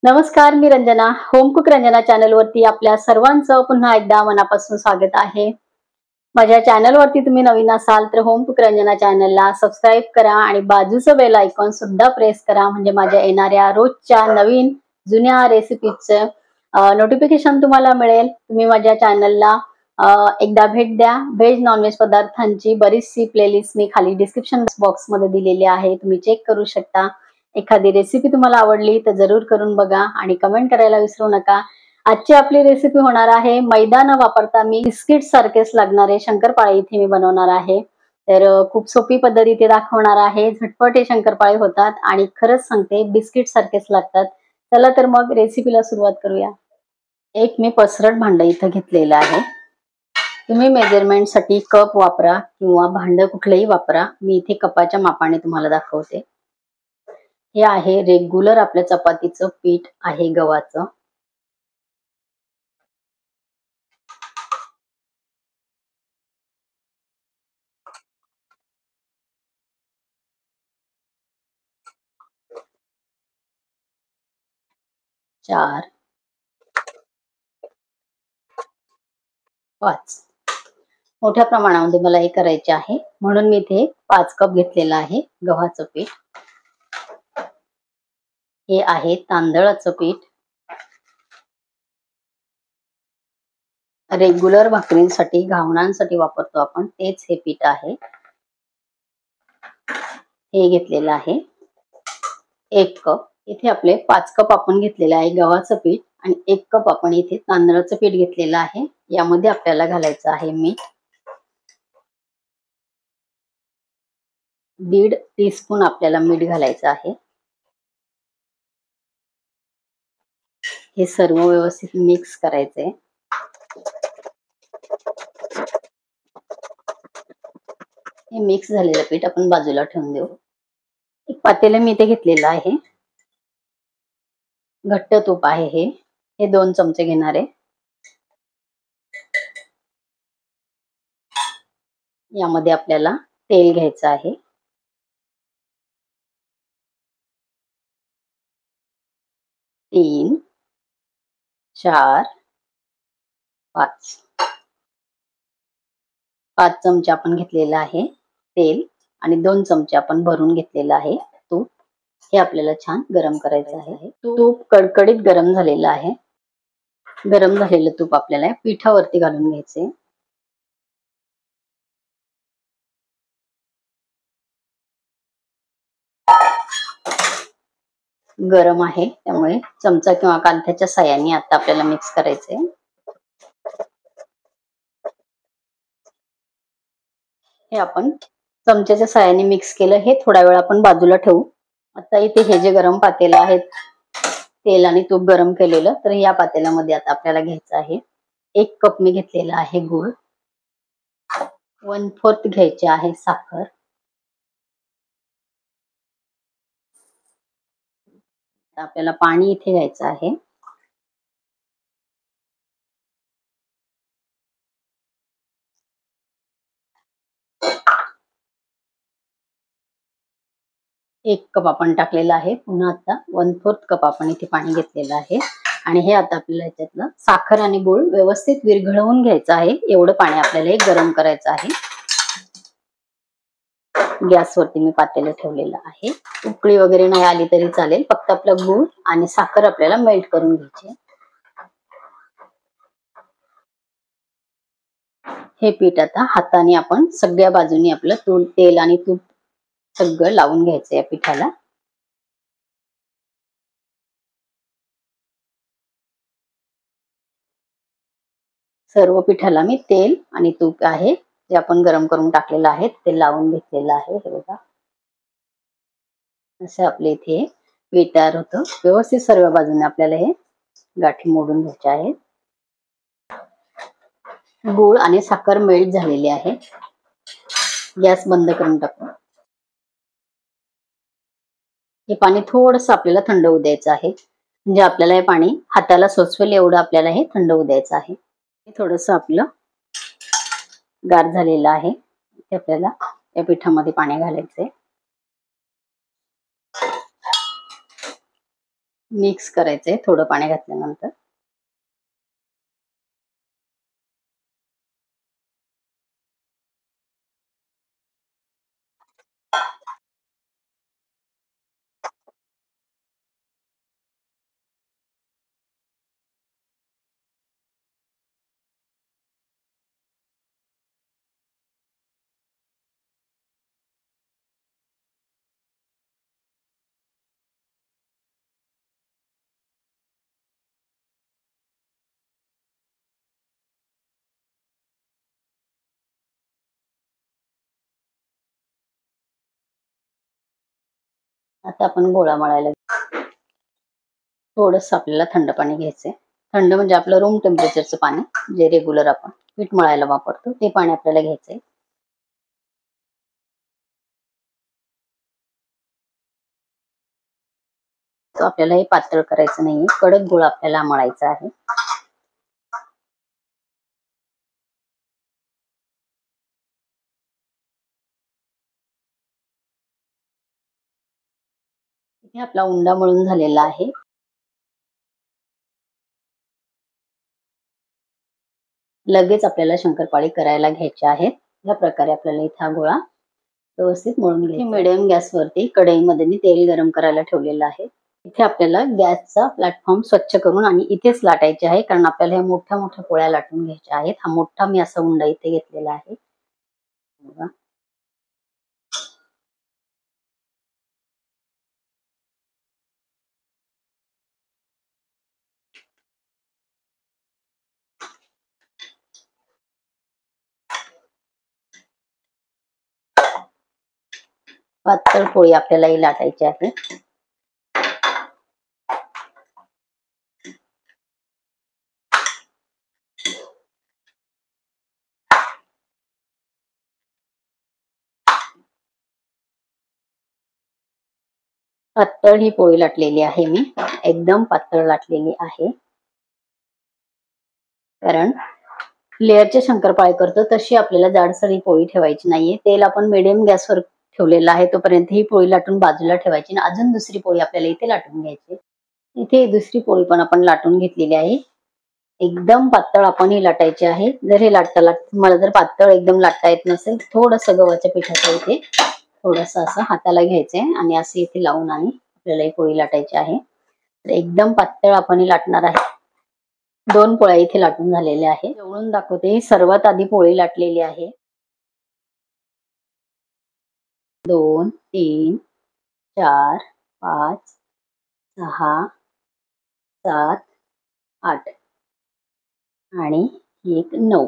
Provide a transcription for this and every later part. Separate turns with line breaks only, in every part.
नमस्कार, मी Ranjana. Home cook Ranjana चॅनलवरती आपल्या सर्वांचं पुन्हा एकदा मनापासून स्वागत आहे. माझ्या चॅनलवरती तुम्ही नवीन असाल तर होम कुक रंजना चॅनलला सबस्क्राईब करा आणि बाजूचं बेल आयकॉन सुद्धा प्रेस करा, म्हणजे माझ्या येणाऱ्या रोजच्या नवीन जुन्या रेसिपीचं नोटिफिकेशन तुम्हाला मिळेल. तुम्ही माझ्या चॅनलला एकदा भेट द्या. व्हेज नॉनव्हेज पदार्थांची बरीचशी प्लेलिस्ट मी खाली डिस्क्रिप्शन बॉक्समध्ये दिलेली आहे, तुम्ही चेक करू शकता. एखादी रेसिपी तुम्हाला आवडली तर जरूर करून बघा आणि कमेंट करायला विसरू नका. आजची आपली रेसिपी होणार आहे मैदा न वापरता मी बिस्किट सारखेच लागणारे शंकरपाळे इथे मी बनवणार आहे. तर खूप सोपी पद्धत इथे दाखवणार आहे. झटपट हे शंकरपाळे होतात आणि खरंच सांगते बिस्किट सारखेच लागतात. चला तर मग रेसिपीला सुरुवात करूया. एक मी पसरट भांड इथं घेतलेलं आहे. तुम्ही मेजरमेंटसाठी कप वापरा किंवा भांड कुठलंही वापरा. मी इथे कपाच्या मापाने तुम्हाला दाखवते. हे आहे रेग्युलर आपल्या चपातीचं पीठ आहे गव्हाचं. चार 5 मोठ्या प्रमाणामध्ये मला हे करायचे आहे, म्हणून मी इथे 5 कप घेतलेलं आहे गव्हाचं पीठ. हे आहे तांदळाचं पीठ. रेग्युलर भाकरींसाठी घावणांसाठी वापरतो आपण तेच हे पीठ आहे. हे घेतलेलं आहे 1 कप. इथे आपले 5 कप आपण घेतलेलं आहे गव्हाचं पीठ आणि 1 कप आपण इथे तांदळाचं पीठ घेतलेलं आहे. यामध्ये आपल्याला घालायचं आहे मीठ. 1.5 टीस्पून आपल्याला मीठ घालायचं आहे. हे सर्व व्यवस्थित मिक्स करायचंय. हे मिक्स झालेलं पीठ आपण बाजूला ठेवून देऊ. एक पातेलं मी इथे घेतलेलं आहे. घट्ट तूप आहे हे 2 चमचे घेणार आहे. यामध्ये आपल्याला तेल घ्यायचं आहे. 3 4 5 चमचे आपण घेतलेलं आहे तेल आणि 2 चमचे आपण भरून घेतलेलं आहे तूप. हे आपल्याला छान गरम करायचं आहे. तूप कडकडीत गरम झालेलं आहे. गरम झालेलं तूप आपल्याला पिठावरती घालून घ्यायचे. गरम आहे त्यामुळे चमचा किंवा कांद्याच्या साहाय्याने आता आपल्याला मिक्स करायचंय. हे आपण चमच्याच्या साहाय्याने मिक्स केलं. हे थोडा वेळ आपण बाजूला ठेवू. आता इथे हे जे गरम पातेलं आहे तेल आणि तूप गरम केलेलं, तर या पातेल्यामध्ये आता आपल्याला घ्यायचं आहे 1 कप मी घेतलेला आहे गूळ. 1/4 घ्यायचे आहे साखर. आपल्याला पाणी इथे घ्यायचं आहे. एक कप आपण टाकलेला आहे. पुन्हा आता 1/4 कप आपण इथे पाणी घेतलेलं आहे आणि हे आता आपल्याला याच्यातलं साखर आणि गूळ व्यवस्थित विरघळवून घ्यायचं आहे. एवढं पाणी आपल्याला हे गरम करायचं आहे. गॅसवरती मी पातेलं ठेवलेलं आहे. उकळी वगैरे नाही आली तरी चालेल, फक्त आपलं गूळ आणि साखर आपल्याला मेल्ट करून घ्यायची. हे पीठ आता हाताने आपण सगळ्या बाजूनी आपलं तेल आणि तूप सगळं लावून घ्यायचं या पिठाला. सर्व पिठाला मी तेल आणि तूप आहे जे आपण गरम करून टाकलेलं आहे ते लावून घेतलेलं आहे. हे बघा असं आपले इथे पीठ तयार होतं. व्यवस्थित सर्व बाजूने आपल्याला हे गाठी मोडून घ्यायचे आहेत. गूळ आणि साखर मेल्ट झालेली आहे. गॅस बंद करून टाकू. हे पाणी थोडंसं आपल्याला थंड होऊ द्यायचं आहे, म्हणजे आपल्याला हे पाणी हाताला सोचवेल एवढं आपल्याला हे थंड होऊ द्यायचं आहे. थोडंसं आपलं गार झालेलं आहे. ते आपल्याला या पिठामध्ये पाणी घालायचंय. मिक्स करायचंय थोडं पाणी घातल्यानंतर. आता आपण गोळा मळायला थोडंसं आपल्याला थंड पाणी घ्यायचंय. थंड म्हणजे आपलं रूम टेम्परेचरचं पाणी, जे रेग्युलर आपण पीठ मळायला वापरतो ते पाणी आपल्याला घ्यायचंय. तो आपल्याला हे पातळ करायचं नाहीये, कडक गोळा आपल्याला मळायचा आहे. इथे आपला उंडा मळून झालेला आहे. लगेच आपल्याला शंकरपाळी करायला घ्यायच्या आहेत. या प्रकारे आपल्याला इथे हा गोळा व्यवस्थित मळून घ्यायचा. मिडियम गॅसवरती कढईमध्ये मी तेल गरम करायला ठेवलेलं आहे. इथे आपल्याला गॅसचा प्लॅटफॉर्म स्वच्छ करून आणि इथेच लाटायचे आहे, कारण आपल्याला ह्या मोठ्या मोठ्या पोळ्या लाटून घ्यायच्या आहेत. हा मोठा मी असा उंडा इथे घेतलेला आहे. बघा. पातळ पोळी आपल्याला लाटायची आहे. पातळ ही पोळी लाटलेली आहे मी, एकदम पातळ लाटलेली आहे. कारण लेअरचे शंकरपाळे करतो तशी आपल्याला जाडसर ही पोळी ठेवायची नाहीये. तेल आपण मिडियम गॅसवर ठेवलेलं आहे, तोपर्यंत ही पोळी लाटून बाजूला ठेवायची आणि अजून दुसरी पोळी आपल्याला इथे लाटून घ्यायची. इथे दुसरी पोळी पण आपण लाटून घेतलेली आहे. एकदम पातळ आपण ही लाटायची आहे. जर हे लाटता तुम्हाला जर पातळ एकदम लाटता येत नसेल, थोडंसं गव्हाच्या पिठाचं इथे थोडंसं असं हाताला घ्यायचंय आणि असं इथे लावून आणि आपल्याला ही पोळी लाटायची आहे. तर एकदम पातळ आपण ही लाटणार आहे. 2 पोळ्या इथे लाटून झालेल्या आहे. जेवढून दाखवते, सर्वात आधी पोळी लाटलेली आहे. 2, 3, 4, 5, 6, 7, 8 आणि 1, 9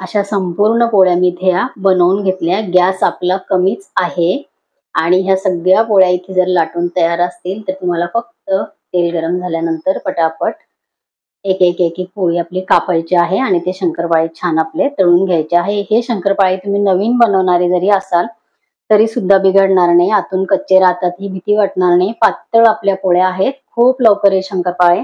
अशा संपूर्ण पोळ्या मी इथे बनवून घेतल्या. गॅस आपला कमीच आहे आणि ह्या सगळ्या पोळ्या इथे जर लाटून तयार असतील तर तुम्हाला फक्त तेल गरम झाल्यानंतर पटापट एक एक एक एक पोळी आपली कापायची आहे आणि ते शंकरपाळे छान आपले तळून घ्यायचे आहे. हे शंकरपाळे तुम्ही नवीन बनवणारे जरी असाल तरी सुद्धा बिघडणार नाही, आतून कच्चे राहतात ही भीती वाटणार नाही. पातळ आपल्या पोळ्या आहेत. खूप लवकर हे शंकरपाळे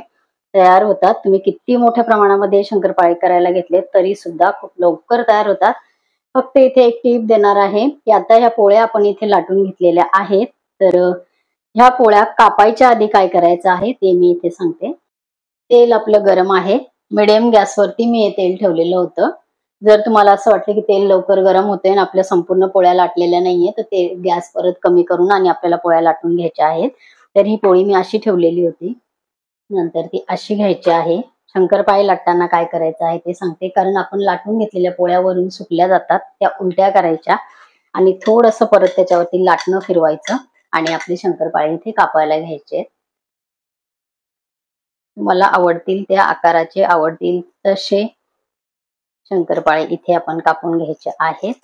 तयार होतात. तुम्ही किती मोठ्या प्रमाणामध्ये शंकरपाळे करायला घेतले तरी सुद्धा खूप लवकर तयार होतात. फक्त इथे एक टीप देणार आहे की आता ह्या पोळ्या आपण इथे लाटून घेतलेल्या आहेत, तर ह्या पोळ्या कापायच्या आधी काय करायचं आहे ते मी इथे सांगते. तेल आपलं गरम आहे. मिडियम गॅसवरती मी हे तेल ठेवलेलं होतं. जर तुम्हाला असं वाटलं की तेल लवकर गरम होते आणि आपल्या संपूर्ण पोळ्या लाटलेल्या नाहीये, तर ते गॅस परत कमी करून आणि आपल्याला पोळ्या लाटून घ्यायच्या आहेत. तर ही पोळी मी अशी ठेवलेली होती. नंतर ती अशी घ्यायची आहे. शंकरपाळे लाटताना काय करायचं आहे ते सांगते, कारण आपण लाटून घेतलेल्या पोळ्या वरून सुकल्या जातात, त्या उलट्या करायच्या आणि थोडंसं परत त्याच्यावरती लाटणं फिरवायचं आणि आपले शंकरपाळे इथे कापायला घ्यायचे. तुम्हाला आवडतील त्या आकाराचे, आवडतील तसे शंकरपाळे इथे आपण कापून घ्यायचे आहेत.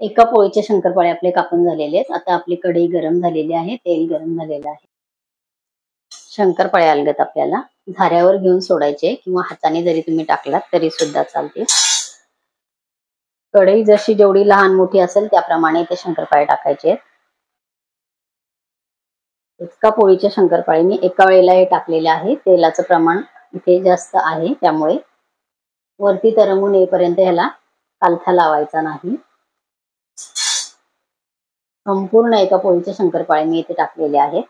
एका पोळीचे शंकरपाळे आपले कापून झालेले आहेत. आता आपली कढई गरम झालेली आहे, तेल गरम झालेलं आहे. शंकरपाळे अलगद आपल्याला झाऱ्यावर घेऊन सोडायचे किंवा हाताने जरी तुम्ही टाकलात तरी सुद्धा चालते. कढई जशी जेवढी लहान मोठी असेल त्याप्रमाणे ते शंकरपाळे टाकायचे. एका पोळीच्या शंकरपाळे मी एका वेळेला हे टाकलेले आहे. तेलाचं प्रमाण इथे जास्त आहे, त्यामुळे वरती तरंगून येईपर्यंत ह्याला कालथा लावायचा नाही. संपूर्ण एका पोळीचे शंकरपाळे मी इथे टाकलेले आहेत.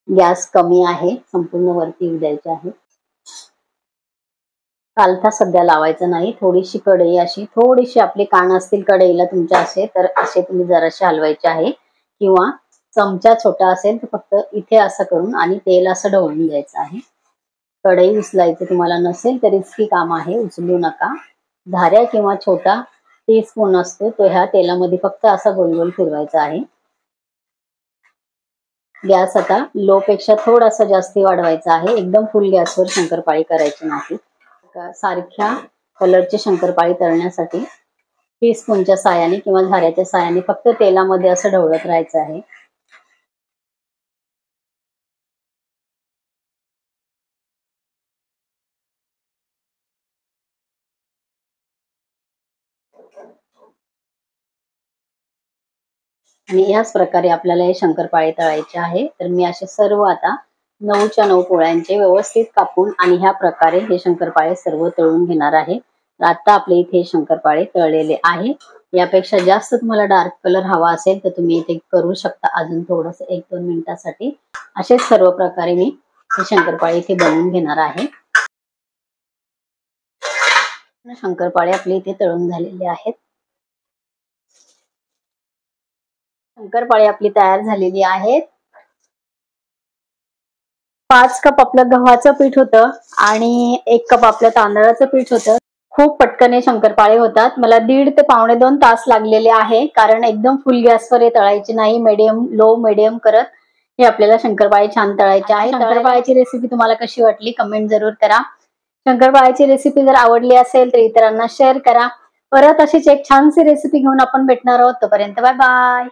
गॅस कमी आहे, संपूर्ण वरती येऊ द्यायचे आहे. कालथा सध्या लावायचा नाही. थोडीशी कढई अशी थोडीशी आपली कान असतील कढईला तुमच्या असे तर असे तुम्ही जराशे हलवायचे आहे, किंवा चमचा छोटा असेल तर फक्त इथे असं करून आणि तेल असं ढवळून द्यायचं आहे. कढई उचलायचं तुम्हाला नसेल तर रिस्की काम आहे, उचलू नका. धाऱ्या किंवा छोटा टीस्पून असतो तो ह्या तेलामध्ये फक्त असा गोल गोल फिरवायचा आहे. गॅस आता लो पेक्षा थोडासा जास्ती वाढवायचा आहे. एकदम फुल गॅसवर शंकरपाळी करायची नाही. सारख्या कलरचे शंकरपाळी तळण्यासाठी टीस्पूनच्या साहाय्याने किंवा धाऱ्याच्या साहाय्याने फक्त तेलामध्ये असं ढवळत राहायचं आहे. आणि याच प्रकारे आपल्याला हे शंकरपाळे तळायचे आहे. तर मी असे सर्व आता 9च्या 9 पोळ्यांचे व्यवस्थित कापून आणि ह्या प्रकारे हे शंकरपाळे सर्व तळून घेणार आहे. तर आता आपले इथे शंकरपाळे तळलेले आहे. यापेक्षा जास्त तुम्हाला डार्क कलर हवा असेल तर तुम्ही इथे करू शकता अजून थोडंसं 1-2 मिनिटासाठी. असेच सर्व प्रकारे मी हे शंकरपाळे इथे बनवून घेणार आहे. शंकरपाळे आपले इथे तळून झालेले आहेत. शंकरपाळी आपली तयार झालेली आहेत. 5 कप आपलं गव्हाचं पीठ होतं आणि 1 कप आपलं तांदळाचं पीठ होतं. खूप पटकन हे शंकरपाळे होतात. मला 1.5 ते पावणे 2 तास लागलेले आहे, कारण एकदम फुल गॅसवर हे तळायचे नाही, लो मीडियम करत हे आपल्याला शंकरपाळे छान तळायचे आहे. शंकरपाळ्याची रेसिपी तुम्हाला कशी वाटली कमेंट जरूर करा. शंकरपाळ्याची रेसिपी जर आवडली असेल तर इतरांना शेअर करा. परत अशीच एक छानशी रेसिपी घेऊन आपण भेटणार आहोत. तोपर्यंत बाय बाय.